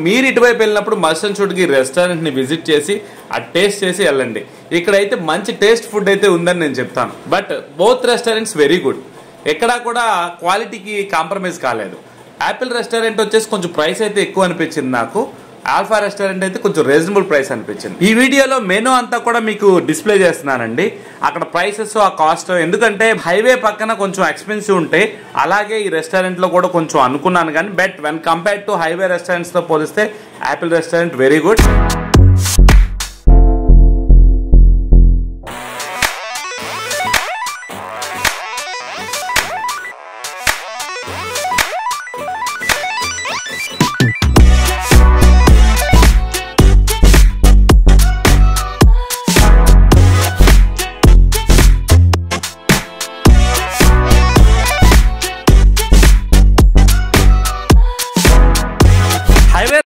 మీరు ఇటువైపు వెళ్ళినప్పుడు మస్ట్ అండ్ షుడ్ కి రెస్టారెంట్ ని విజిట్ చేసి ఆ టేస్ట్ చేసి వెళ్ళండి. ఇక్కడైతే మంచి టేస్ట్ ఫుడ్ అయితే ఉందని నేను చెప్తాను. But both restaurants very good, ఎక్కడా కూడా క్వాలిటీకి కాంప్రమైజ్ కాలేదు. యాపిల్ రెస్టారెంట్ వచ్చేసి కొంచెం ప్రైస్ అయితే ఎక్కువ అనిపించింది నాకు. ఆల్ఫా రెస్టారెంట్ అయితే కొంచెం రీజనబుల్ ప్రైస్ అనిపించింది. ఈ వీడియోలో మెనూ అంతా కూడా మీకు డిస్ప్లే చేస్తున్నానండి. అక్కడ ప్రైసెస్, ఆ కాస్ట్, ఎందుకంటే హైవే పక్కన కొంచెం ఎక్స్పెన్సివ్ ఉంటాయి. అలాగే ఈ రెస్టారెంట్ లో కూడా కొంచెం అనుకున్నాను కానీ but when compared to highway restaurants తో పోలిస్తే యాపిల్ రెస్టారెంట్ వెరీ గుడ్.